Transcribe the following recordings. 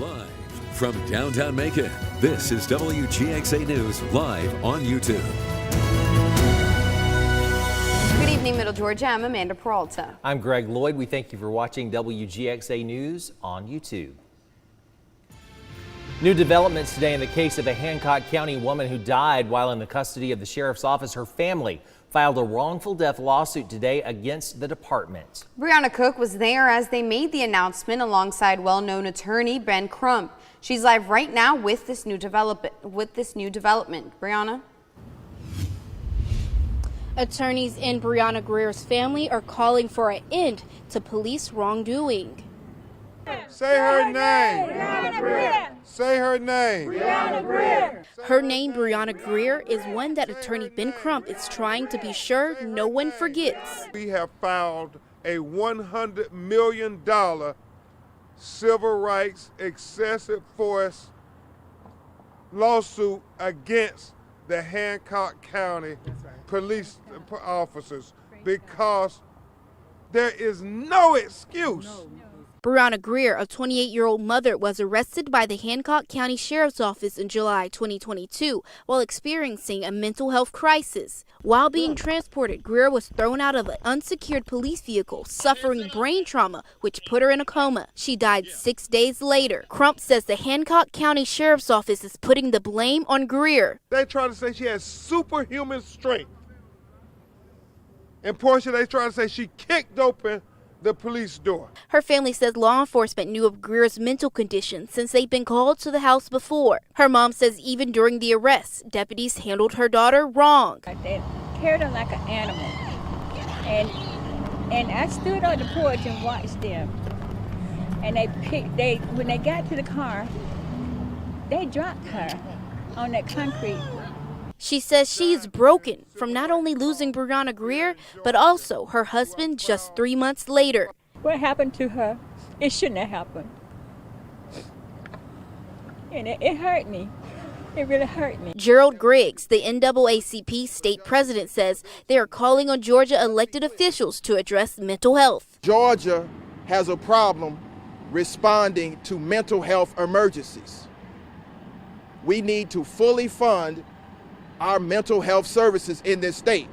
Live from downtown Macon, this is WGXA News live on YouTube. Good evening, Middle Georgia. I'm Amanda Peralta. I'm Greg Lloyd. We thank you for watching WGXA News on YouTube. New developments today in the case of a Hancock County woman who died while in the custody of the sheriff's office. Her family filed a wrongful death lawsuit today against the department. Brianna Cook was there as they made the announcement alongside well-known attorney Ben Crump. She's live right now with this new development. Brianna? Attorneys in Brianna Greer's family are calling for an end to police wrongdoing. Say her name. Brianna Greer. Say her name. Brianna Greer. Her name, Brianna Greer, is one that attorney Ben Crump is trying to be sure no one forgets. We have filed a $100 million civil rights excessive force lawsuit against the Hancock County police officers because there is no excuse. Brianna Greer, a 28-year-old mother, was arrested by the Hancock County Sheriff's Office in July 2022 while experiencing a mental health crisis. While being transported, Greer was thrown out of an unsecured police vehicle, suffering brain trauma, which put her in a coma. She died 6 days later. Crump says the Hancock County Sheriff's Office is putting the blame on Greer. They try to say she has superhuman strength. In Portia, they try to say she kicked open the police door. Her family says law enforcement knew of Greer's mental condition since they'd been called to the house before. Her mom says even during the arrest, deputies handled her daughter wrong. They carried her like an animal. And I stood on the porch and watched them. And when they got to the car, they dropped her on that concrete. She says she is broken from not only losing Brianna Greer, but also her husband just 3 months later. What happened to her, it shouldn't have happened. And it hurt me. It really hurt me. Gerald Griggs, the NAACP state president, says they are calling on Georgia elected officials to address mental health. Georgia has a problem responding to mental health emergencies. We need to fully fund our mental health services in this state.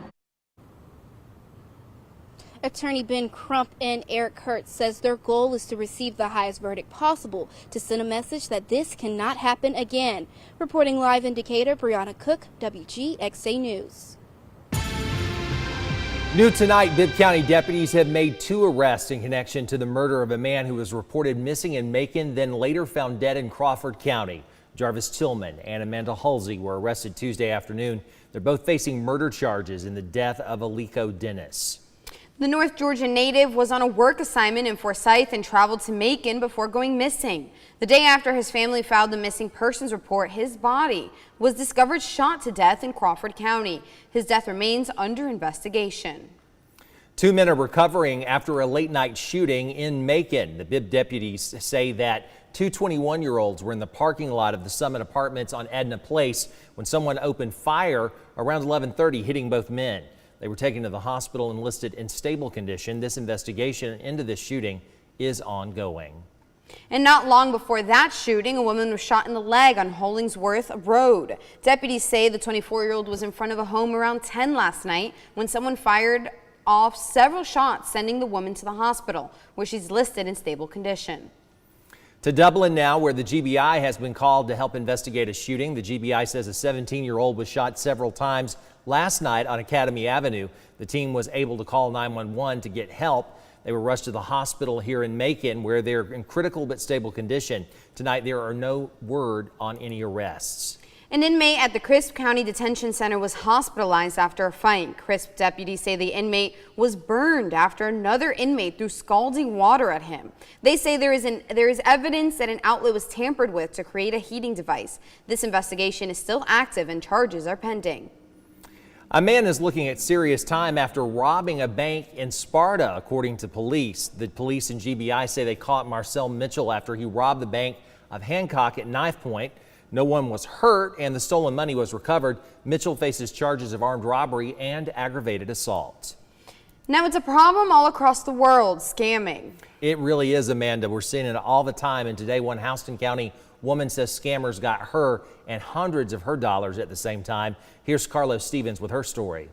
Attorney Ben Crump and Eric Hertz says their goal is to receive the highest verdict possible to send a message that this cannot happen again. Reporting live in Decatur, Brianna Cook, WGXA News. New tonight, Bibb County deputies have made 2 arrests in connection to the murder of a man who was reported missing in Macon, then later found dead in Crawford County. Jarvis Tillman and Amanda Halsey were arrested Tuesday afternoon. They're both facing murder charges in the death of Aliko Dennis. The North Georgia native was on a work assignment in Forsyth and traveled to Macon before going missing. The day after his family filed the missing persons report, his body was discovered shot to death in Crawford County. His death remains under investigation. 2 men are recovering after a late night shooting in Macon. The Bibb deputies say that 2 21-year-olds were in the parking lot of the Summit Apartments on Edna Place when someone opened fire around 11:30, hitting both men. They were taken to the hospital and listed in stable condition. This investigation into this shooting is ongoing. And not long before that shooting, a woman was shot in the leg on Hollingsworth Road. Deputies say the 24-year-old was in front of a home around 10 last night when someone fired off several shots, sending the woman to the hospital, where she's listed in stable condition. To Dublin now, where the GBI has been called to help investigate a shooting. The GBI says a 17-year-old was shot several times last night on Academy Avenue. The team was able to call 911 to get help. They were rushed to the hospital here in Macon, where they're in critical but stable condition. Tonight, there are no word on any arrests. An inmate at the Crisp County Detention Center was hospitalized after a fight. Crisp deputies say the inmate was burned after another inmate threw scalding water at him. They say there is evidence that an outlet was tampered with to create a heating device. This investigation is still active and charges are pending. A man is looking at serious time after robbing a bank in Sparta, according to police. The police and GBI say they caught Marcel Mitchell after he robbed the bank of Hancock at Knife Point. No one was hurt and the stolen money was recovered. Mitchell faces charges of armed robbery and aggravated assault. Now it's a problem all across the world, scamming. It really is, Amanda. We're seeing it all the time. And today, one Houston County woman says scammers got her and hundreds of her dollars at the same time. Here's Carlos Stevens with her story.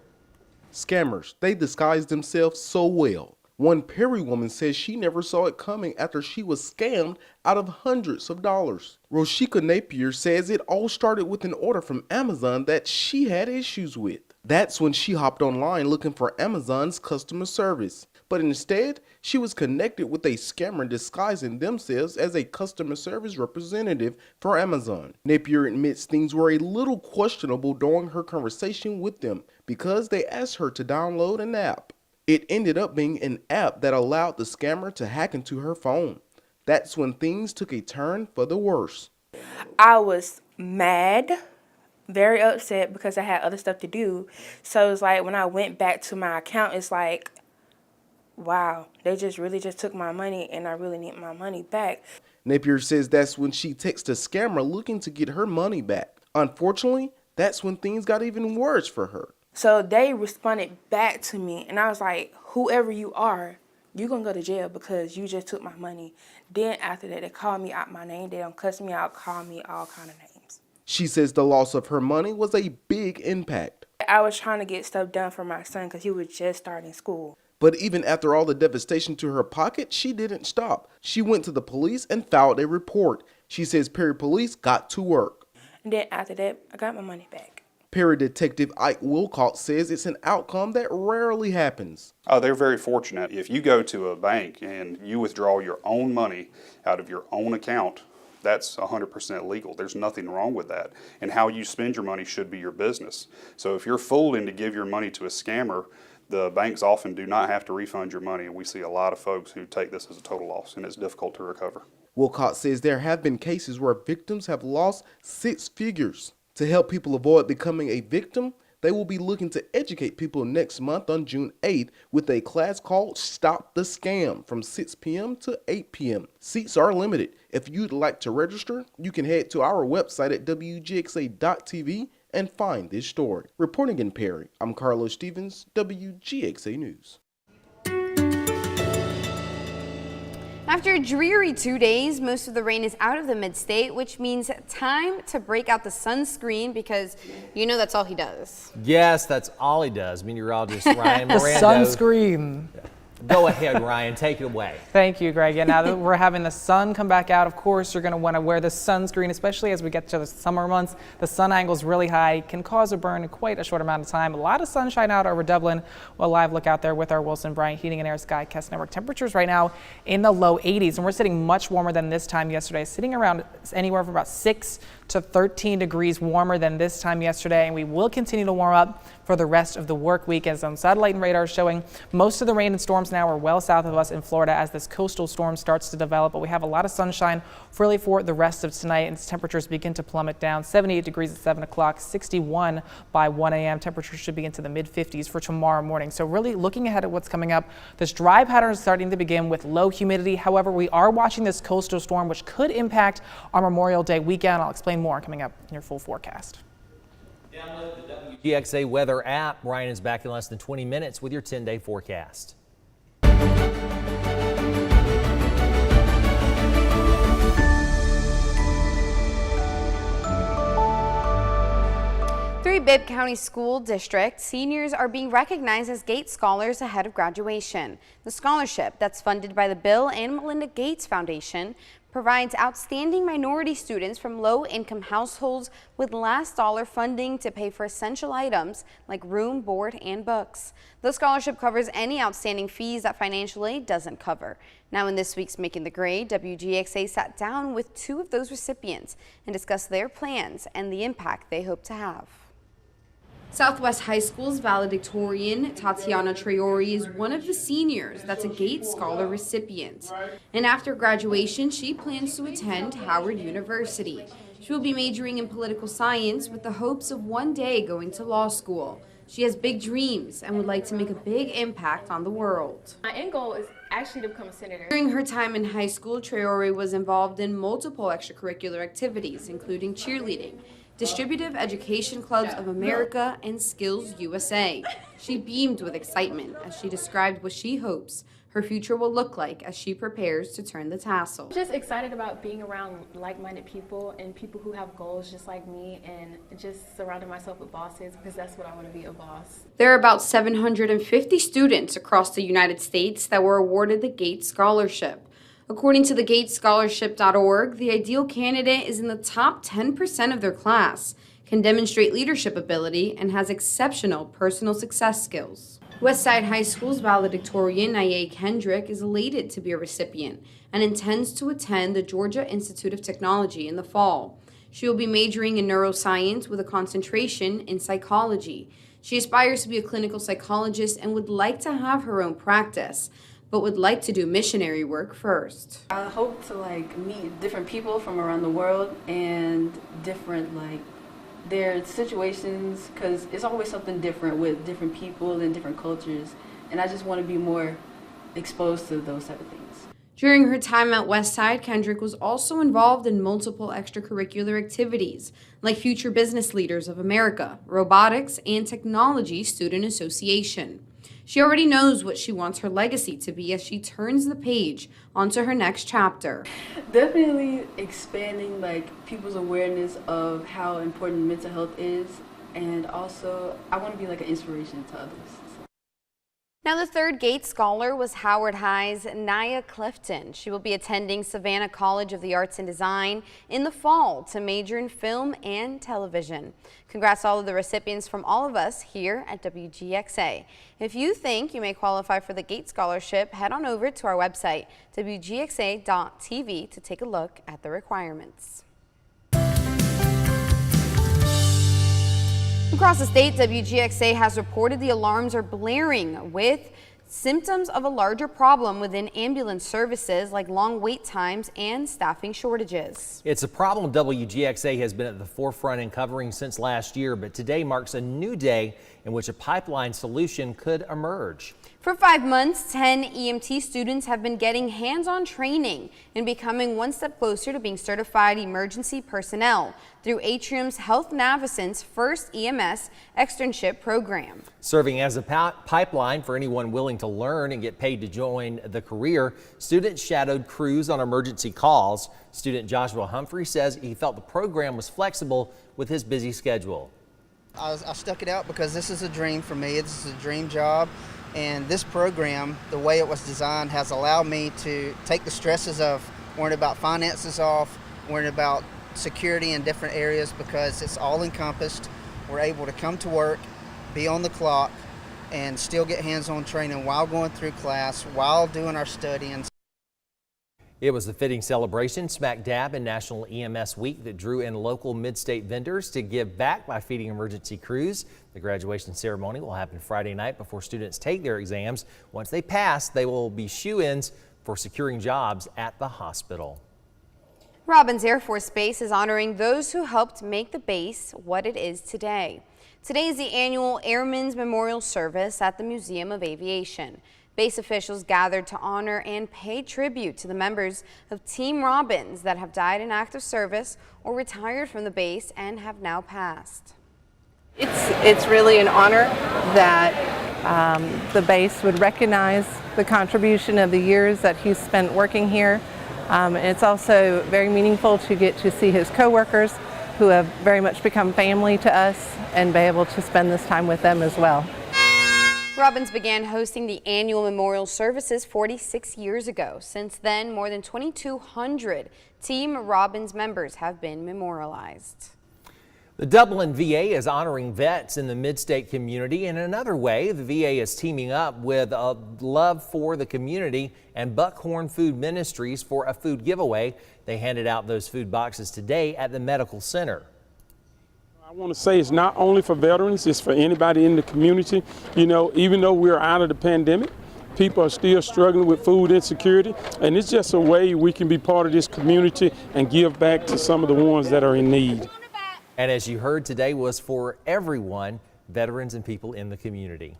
Scammers, they disguise themselves so well. One Perry woman says she never saw it coming after she was scammed out of hundreds of dollars. Roshika Napier says it all started with an order from Amazon that she had issues with. That's when she hopped online looking for Amazon's customer service. But instead, she was connected with a scammer disguising themselves as a customer service representative for Amazon. Napier admits things were a little questionable during her conversation with them because they asked her to download an app. It ended up being an app that allowed the scammer to hack into her phone. That's when things took a turn for the worse. I was mad, very upset because I had other stuff to do. So it's like when I went back to my account, it's like, wow, they really just took my money and I really need my money back. Napier says that's when she texted a scammer looking to get her money back. Unfortunately, that's when things got even worse for her. So they responded back to me and I was like, whoever you are, you're going to go to jail because you just took my money. Then after that, they called me out my name. They don't cuss me out, call me all kind of names. She says the loss of her money was a big impact. I was trying to get stuff done for my son because he was just starting school. But even after all the devastation to her pocket, she didn't stop. She went to the police and filed a report. She says Perry police got to work. And then after that, I got my money back. Perry Detective Ike Wilcox says it's an outcome that rarely happens. They're very fortunate. If you go to a bank and you withdraw your own money out of your own account, that's 100% legal. There's nothing wrong with that. And how you spend your money should be your business. So if you're fooled into give your money to a scammer, the banks often do not have to refund your money. And we see a lot of folks who take this as a total loss, and it's difficult to recover. Wilcox says there have been cases where victims have lost 6 figures. To help people avoid becoming a victim, they will be looking to educate people next month on June 8th with a class called Stop the Scam from 6 p.m. to 8 p.m. Seats are limited. If you'd like to register, you can head to our website at WGXA.tv and find this story. Reporting in Perry, I'm Carlos Stevens, WGXA News. After a dreary 2 days, most of the rain is out of the mid-state, which means time to break out the sunscreen because you know that's all he does. Yes, that's all he does. Meteorologist Ryan The Miranda. sunscreen. Go ahead, Ryan. Take it away. Thank you, Greg. And now that we're having the sun come back out, of course, you're going to want to wear the sunscreen, especially as we get to the summer months. The sun angle is really high, can cause a burn in quite a short amount of time. A lot of sunshine out over Dublin. Well, live look out there with our Wilson Bryant Heating and Air Skycast Network. Temperatures right now in the low 80s, and we're sitting much warmer than this time yesterday, sitting around anywhere from about 6 to 13 degrees warmer than this time yesterday, and we will continue to warm up for the rest of the work week. As on satellite and radar showing, most of the rain and storms now are well south of us in Florida as this coastal storm starts to develop, but we have a lot of sunshine really for the rest of tonight, and temperatures begin to plummet down. 78 degrees at 7 o'clock, 61 by 1 a.m. Temperatures should be into the mid-50s for tomorrow morning. So really looking ahead at what's coming up, this dry pattern is starting to begin with low humidity. However, we are watching this coastal storm, which could impact our Memorial Day weekend. I'll explain more coming up in your full forecast. Download the WGXA weather app. Ryan is back in less than 20 minutes with your 10-day forecast. 3 Bibb County School District seniors are being recognized as Gates Scholars ahead of graduation. The scholarship, that's funded by the Bill and Melinda Gates Foundation, provides outstanding minority students from low-income households with last dollar funding to pay for essential items like room, board, and books. The scholarship covers any outstanding fees that financial aid doesn't cover. Now in this week's Making the Grade, WGXA sat down with 2 of those recipients and discussed their plans and the impact they hope to have. Southwest High School's valedictorian Tatiana Traori is one of the seniors that's a Gates Scholar recipient. And after graduation, she plans to attend Howard University. She will be majoring in political science with the hopes of one day going to law school. She has big dreams and would like to make a big impact on the world. My end goal is actually to become a senator. During her time in high school, Traori was involved in multiple extracurricular activities, including cheerleading. Distributive Education Clubs of America, and Skills USA. She beamed with excitement as she described what she hopes her future will look like as she prepares to turn the tassel. Just excited about being around like-minded people and people who have goals just like me, and just surrounding myself with bosses because that's what I want to be, a boss. There are about 750 students across the United States that were awarded the Gates Scholarship. According to the GatesScholarship.org, the ideal candidate is in the top 10% of their class, can demonstrate leadership ability, and has exceptional personal success skills. Westside High School's valedictorian, Nia Kendrick, is elated to be a recipient and intends to attend the Georgia Institute of Technology in the fall. She will be majoring in neuroscience with a concentration in psychology. She aspires to be a clinical psychologist and would like to have her own practice, but would like to do missionary work first. I hope to meet different people from around the world and different their situations, because it's always something different with different people and different cultures, and I just want to be more exposed to those type of things. During her time at Westside, Kendrick was also involved in multiple extracurricular activities, like Future Business Leaders of America, Robotics, and Technology Student Association. She already knows what she wants her legacy to be as she turns the page onto her next chapter. Definitely expanding people's awareness of how important mental health is, and also I want to be an inspiration to others. Now, the third Gates Scholar was Howard High's Nia Clifton. She will be attending Savannah College of the Arts and Design in the fall to major in film and television. Congrats to all of the recipients from all of us here at WGXA. If you think you may qualify for the Gates Scholarship, head on over to our website, WGXA.tv, to take a look at the requirements. Across the state, WGXA has reported the alarms are blaring with symptoms of a larger problem within ambulance services, like long wait times and staffing shortages. It's a problem WGXA has been at the forefront in covering since last year, but today marks a new day in which a pipeline solution could emerge. For 5 months, 10 EMT students have been getting hands-on training and becoming one step closer to being certified emergency personnel through Atrium's Health Navicent's first EMS externship program. Serving as a pipeline for anyone willing to learn and get paid to join the career, students shadowed crews on emergency calls. Student Joshua Humphrey says he felt the program was flexible with his busy schedule. I stuck it out because this is a dream for me. This is a dream job. And this program, the way it was designed, has allowed me to take the stresses of worrying about finances off, worrying about security in different areas, because it's all encompassed. We're able to come to work, be on the clock, and still get hands-on training while going through class, while doing our studying. It was a fitting celebration smack dab in National EMS Week that drew in local mid-state vendors to give back by feeding emergency crews. The graduation ceremony will happen Friday night before students take their exams. Once they pass, they will be shoe-ins for securing jobs at the hospital. Robins Air Force Base is honoring those who helped make the base what it is today. Today is the annual Airmen's Memorial Service at the Museum of Aviation. Base officials gathered to honor and pay tribute to the members of Team Robins that have died in active service or retired from the base and have now passed. It's really an honor that the base would recognize the contribution of the years that he's spent working here. And it's also very meaningful to get to see his coworkers who have very much become family to us and be able to spend this time with them as well. Robins began hosting the annual memorial services 46 years ago. Since then, more than 2,200 Team Robins members have been memorialized. The Dublin VA is honoring vets in the mid-state community. In another way, the VA is teaming up with Love for the Community and Buckhorn Food Ministries for a food giveaway. They handed out those food boxes today at the medical center. I want to say it's not only for veterans, it's for anybody in the community. You know, even though we're out of the pandemic, people are still struggling with food insecurity, and it's just a way we can be part of this community and give back to some of the ones that are in need. And as you heard, today was for everyone, veterans and people in the community.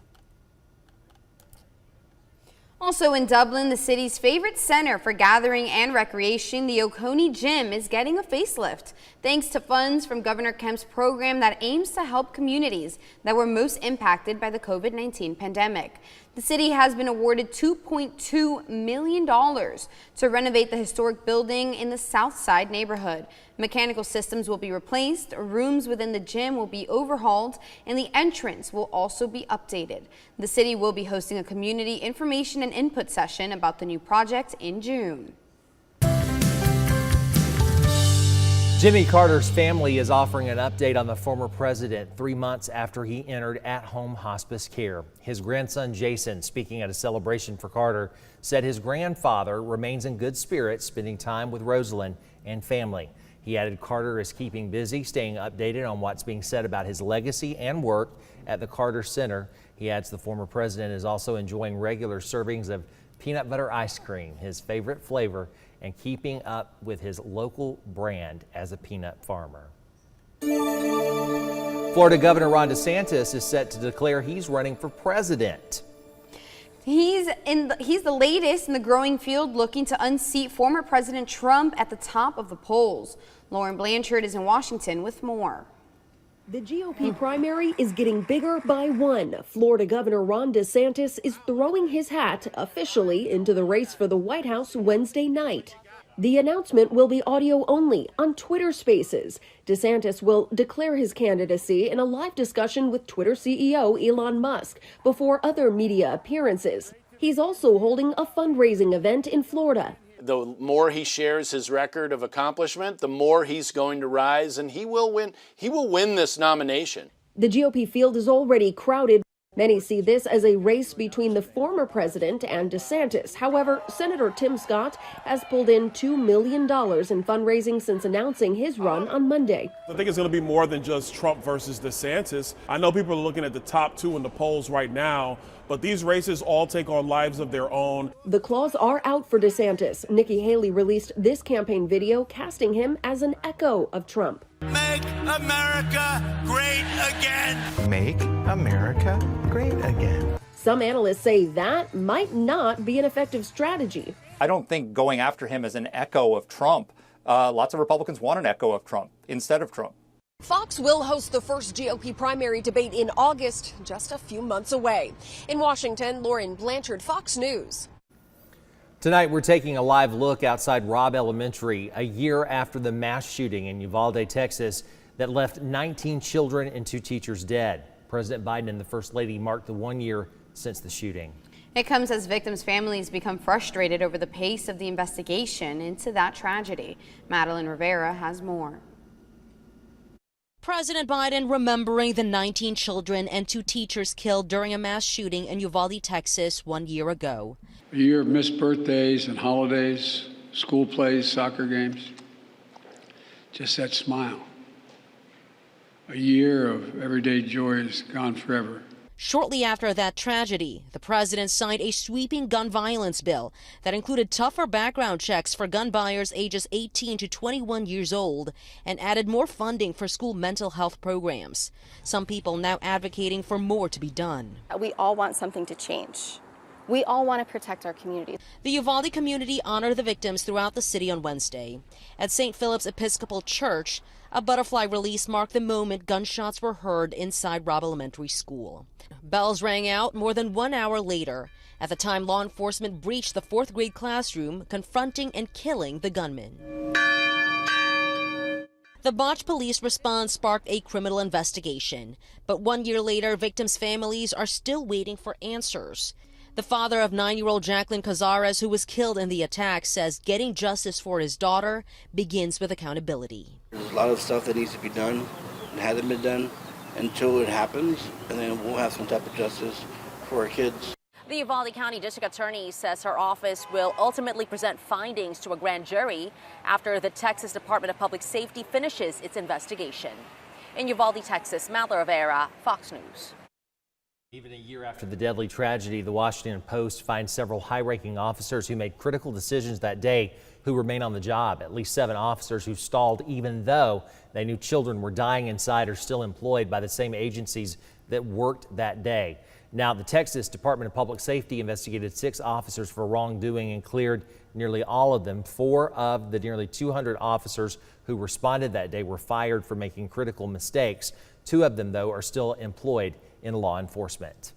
Also in Dublin, the city's favorite center for gathering and recreation, the Oconee Gym, is getting a facelift thanks to funds from Governor Kemp's program that aims to help communities that were most impacted by the COVID-19 pandemic. The city has been awarded $2.2 million to renovate the historic building in the South Side neighborhood. Mechanical systems will be replaced, rooms within the gym will be overhauled, and the entrance will also be updated. The city will be hosting a community information and input session about the new project in June. Jimmy Carter's family is offering an update on the former president 3 months after he entered at-home hospice care. His grandson Jason, speaking at a celebration for Carter, said his grandfather remains in good spirits, spending time with Rosalind and family. He added Carter is keeping busy, staying updated on what's being said about his legacy and work at the Carter Center. He adds the former president is also enjoying regular servings of peanut butter ice cream, his favorite flavor, and keeping up with his local brand as a peanut farmer. Florida Governor Ron DeSantis is set to declare he's running for president. He's the latest in the growing field looking to unseat former President Trump at the top of the polls. Lauren Blanchard is in Washington with more. The GOP primary is getting bigger by one. Florida Governor Ron DeSantis is throwing his hat officially into the race for the White House Wednesday night. The announcement will be audio only on Twitter Spaces. DeSantis will declare his candidacy in a live discussion with Twitter CEO Elon Musk before other media appearances. He's also holding a fundraising event in Florida. The more he shares his record of accomplishment, the more he's going to rise, and he will win. He will win this nomination. The GOP field is already crowded. Many see this as a race between the former president and DeSantis. However, Senator Tim Scott has pulled in $2 million in fundraising since announcing his run on Monday. I think it's going to be more than just Trump versus DeSantis. I know people are looking at the top two in the polls right now, but these races all take on lives of their own. The claws are out for DeSantis. Nikki Haley released this campaign video casting him as an echo of Trump. Make America great again. Make America great again. Some analysts say that might not be an effective strategy. I don't think going after him as an echo of Trump. Lots of Republicans want an echo of Trump instead of Trump. Fox will host the first GOP primary debate in August, just a few months away. In Washington, Lauren Blanchard, Fox News. Tonight, we're taking a live look outside Robb Elementary a year after the mass shooting in Uvalde, Texas, that left 19 children and 2 teachers dead. President Biden and the First Lady marked the 1 year since the shooting. It comes as victims' families become frustrated over the pace of the investigation into that tragedy. Madeline Rivera has more. President Biden remembering the 19 children and 2 teachers killed during a mass shooting in Uvalde, Texas 1 year ago. A year of missed birthdays and holidays, school plays, soccer games. Just that smile. A year of everyday joy is gone forever. Shortly after that tragedy, the president signed a sweeping gun violence bill that included tougher background checks for gun buyers ages 18 to 21 years old and added more funding for school mental health programs. Some people now advocating for more to be done. We all want something to change. We all want to protect our community. The Uvalde community honored the victims throughout the city on Wednesday. At St. Philip's Episcopal Church, a butterfly release marked the moment gunshots were heard inside Robb Elementary School. Bells rang out more than 1 hour later. At the time, law enforcement breached the 4th grade classroom, confronting and killing the gunman. The botched police response sparked a criminal investigation. But 1 year later, victims' families are still waiting for answers. The father of 9-year-old Jacqueline Cazares, who was killed in the attack, says getting justice for his daughter begins with accountability. There's a lot of stuff that needs to be done and hasn't been done until it happens, and then we'll have some type of justice for our kids. The Uvalde County District Attorney says her office will ultimately present findings to a grand jury after the Texas Department of Public Safety finishes its investigation. In Uvalde, Texas, Madeline Rivera, Fox News. Even a year after the deadly tragedy, the Washington Post finds several high-ranking officers who made critical decisions that day who remain on the job. At least 7 officers who stalled even though they knew children were dying inside are still employed by the same agencies that worked that day. Now, the Texas Department of Public Safety investigated 6 officers for wrongdoing and cleared nearly all of them. 4 of the nearly 200 officers who responded that day were fired for making critical mistakes. 2 of them, though, are still employed in law enforcement.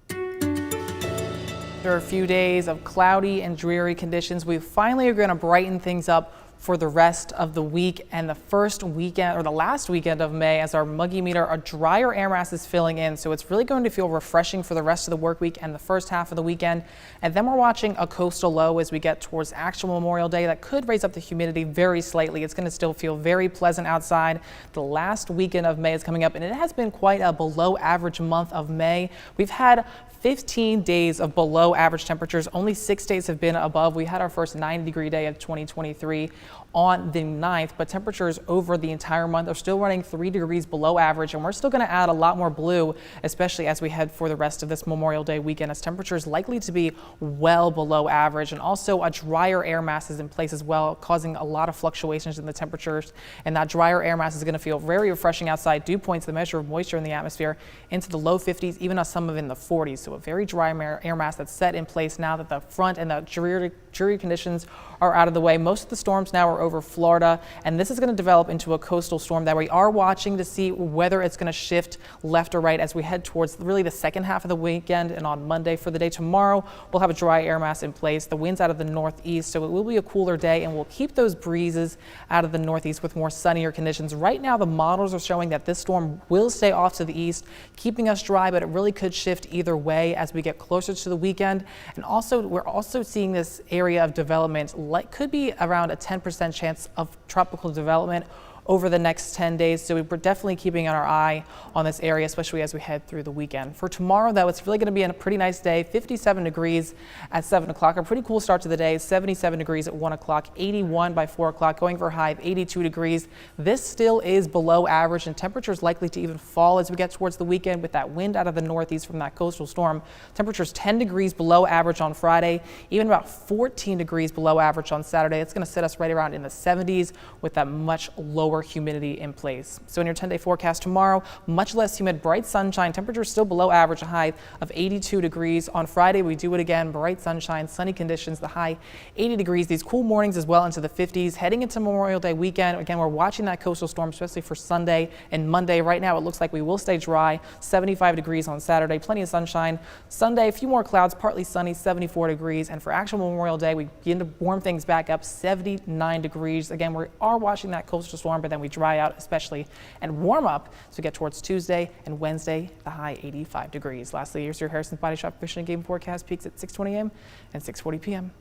After a few days of cloudy and dreary conditions, we finally are going to brighten things up for the rest of the week and the first weekend or the last weekend of May as our muggy meter, a drier air mass is filling in. So it's really going to feel refreshing for the rest of the work week and the first half of the weekend. And then we're watching a coastal low as we get towards actual Memorial Day that could raise up the humidity very slightly. It's going to still feel very pleasant outside. The last weekend of May is coming up and it has been quite a below average month of May. We've had 15 days of below average temperatures. Only 6 days have been above. We had our first 90-degree day of 2023 on the 9th, but temperatures over the entire month are still running 3 degrees below average, and we're still going to add a lot more blue, especially as we head for the rest of this Memorial Day weekend, as temperatures likely to be well below average, and also a drier air mass is in place as well, causing a lot of fluctuations in the temperatures, and that drier air mass is going to feel very refreshing outside. Dew points the measure of moisture in the atmosphere into the low 50s, even some of in the 40s, so a very dry air mass that's set in place now that the front and the dreary conditions are out of the way. Most of the storms now are over Florida, and this is going to develop into a coastal storm that we are watching to see whether it's going to shift left or right as we head towards really the second half of the weekend and on Monday. For the day tomorrow, we'll have a dry air mass in place. The winds out of the northeast, so it will be a cooler day, and we'll keep those breezes out of the northeast with more sunnier conditions. Right now, the models are showing that this storm will stay off to the east, keeping us dry, but it really could shift either way as we get closer to the weekend. And also, we're also seeing this area of development could be around a 10% chance of tropical development over the next 10 days. So we're definitely keeping our eye on this area, especially as we head through the weekend. For tomorrow, though, it's really going to be a pretty nice day. 57 degrees at 7 o'clock, a pretty cool start to the day. 77 degrees at 1 o'clock, 81 by 4 o'clock, going for a high of 82 degrees. This still is below average, and temperatures likely to even fall as we get towards the weekend with that wind out of the northeast from that coastal storm. Temperatures 10 degrees below average on Friday, even about 14 degrees below average on Saturday. It's going to set us right around in the 70s with that much lower humidity in place. So in your 10-day forecast tomorrow, much less humid, bright sunshine, temperatures still below average, a high of 82 degrees. On Friday, we do it again, bright sunshine, sunny conditions, the high 80 degrees. These cool mornings as well into the 50s. Heading into Memorial Day weekend, again, we're watching that coastal storm, especially for Sunday and Monday. Right now, it looks like we will stay dry, 75 degrees on Saturday, plenty of sunshine. Sunday, a few more clouds, partly sunny, 74 degrees. And for actual Memorial Day, we begin to warm things back up, 79 degrees. Again, we are watching that coastal storm, but then we dry out especially and warm up as we get towards Tuesday and Wednesday, the high 85 degrees. Lastly, here's your Harrison's Body Shop Fishing and Game forecast. Peaks at 6:20 a.m. and 6:40 p.m.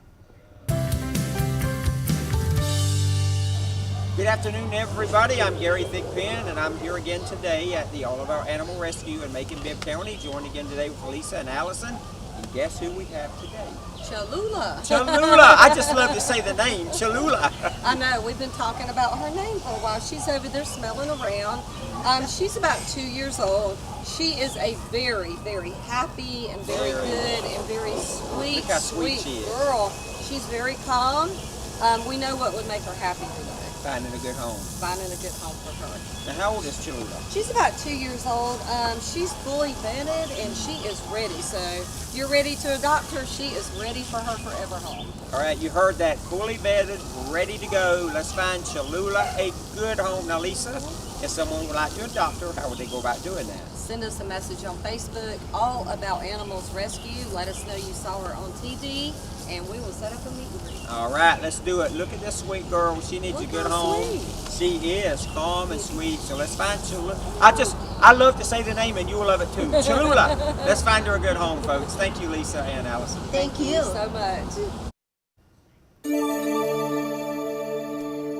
Good afternoon, everybody. I'm Gary Thigpen, and I'm here again today at the All of Our Animal Rescue in Macon-Bibb County, joined again today with Lisa and Allison. And guess who we have today? Cholula. Cholula. I just love to say the name, Cholula. I know. We've been talking about her name for a while. She's over there smelling around. She's about 2 years old. She is a very, very happy and very good and very sweet, Look how sweet she is. girl. She's very calm. We know what would make her happy today. Finding a good home. Finding a good home for her. Now, how old is Cholula? She's about 2 years old. She's fully vetted and she is ready. So if you're ready to adopt her, she is ready for her forever home. All right, you heard that. Fully vetted, ready to go. Let's find Cholula a good home. Now, Lisa, if someone would like to adopt her, how would they go about doing that? Send us a message on Facebook, All About Animals Rescue. Let us know you saw her on TV, and we will set up a meet and greet. All right, let's do it. Look at this sweet girl. She needs a good home. She is calm and sweet. So let's find Cholula. I love to say the name, and you'll love it too. Cholula. Let's find her a good home, folks. Thank you, Lisa and Allison. Thank you so much.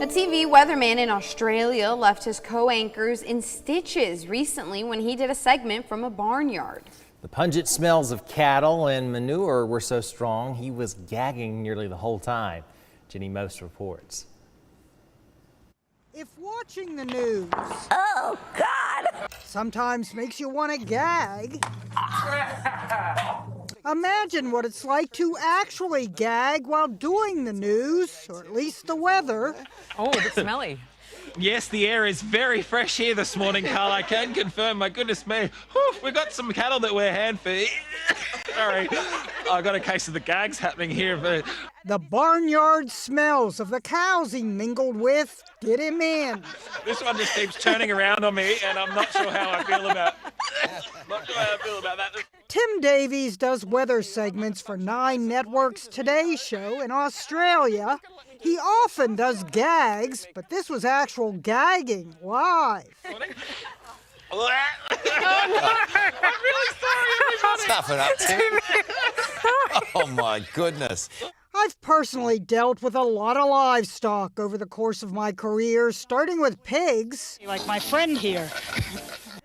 A TV weatherman in Australia left his co-anchors in stitches recently when he did a segment from a barnyard. The pungent smells of cattle and manure were so strong he was gagging nearly the whole time. Jenny Most reports. If watching the news, oh God, sometimes makes you want to gag, imagine what it's like to actually gag while doing the news, or at least the weather. Oh, it's smelly. Yes, the air is very fresh here this morning, Carl. I can confirm. My goodness me. Whew, we've got some cattle that we're hand feeding. Sorry, I got a case of the gags happening here. But The barnyard smells of the cows he mingled with get him in. this one just keeps turning around on me, and I'm not sure how I feel about. That. Tim Davies does weather segments for 9 Network's Today Show in Australia. He often does gags, but this was actual gagging live. I'm really sorry, everybody. Toughen up, Tim. Oh my goodness. I've personally dealt with a lot of livestock over the course of my career, starting with pigs. Like my friend here.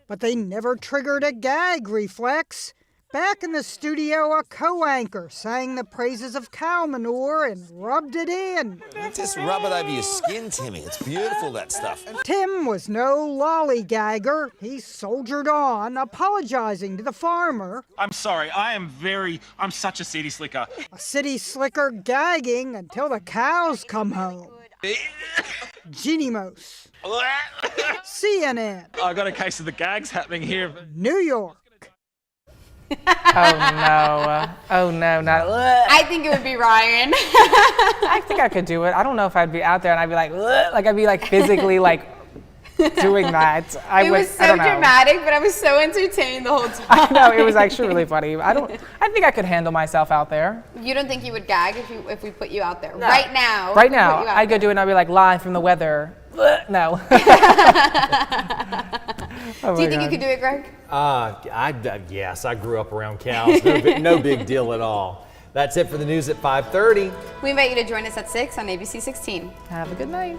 But they never triggered a gag reflex. Back in the studio, a co-anchor sang the praises of cow manure and rubbed it in. Just rub it over your skin, Timmy. It's beautiful, that stuff. Tim was no lollygagger. He soldiered on, apologizing to the farmer. I'm sorry. I'm such a city slicker. A city slicker gagging until the cows come home. Ginimos. CNN. I got a case of the gags happening here. New York. Oh no, not. I think it would be Ryan. I think I could do it. I don't know if I'd be out there and I'd be like I'd be like physically like doing that. It was so dramatic, but I was so entertained the whole time. I know, it was actually really funny. I think I could handle myself out there. You don't think you would gag if we put you out there right now? Right now, I'd go do it and I'd be like live from the weather. No. Do you think you could do it, Greg? Yes, I grew up around cows. No big deal at all. That's it for the news at 5:30. We invite you to join us at 6 on ABC 16. Have a good night.